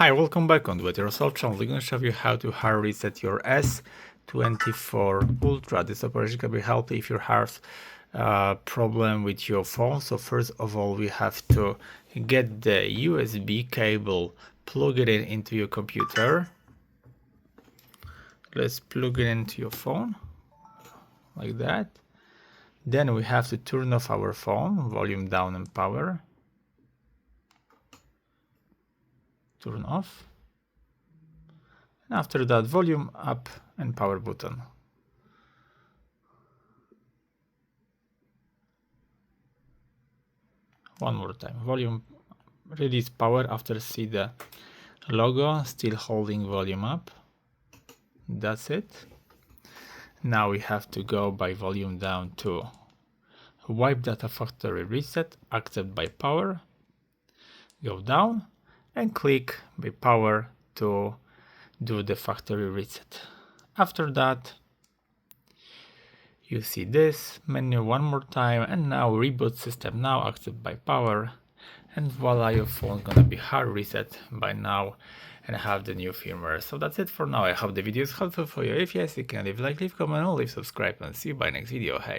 Hi, welcome back on With Yourself channel. I'm going to show you how to hard reset your S24 Ultra. This operation can be helpful if you have a problem with your phone. So first of all, we have to get the USB cable, plug it into your computer. Let's plug it into your phone like that. Then we have to turn off our phone, volume down and power. Turn off. And after that, volume up and power button. One more time, volume, release power. After see the logo, still holding volume up. That's it. Now we have to go by volume down to wipe data factory reset, accept by power, go down and click by power to do the factory reset. After that, you see this menu one more time, and now reboot system now, accept by power, and voila, your phone gonna be hard reset by now and have the new firmware. So that's it for now. I hope the video is helpful for you. If yes, you can leave a like, leave a comment, or leave subscribe, and see you by next video. Hey.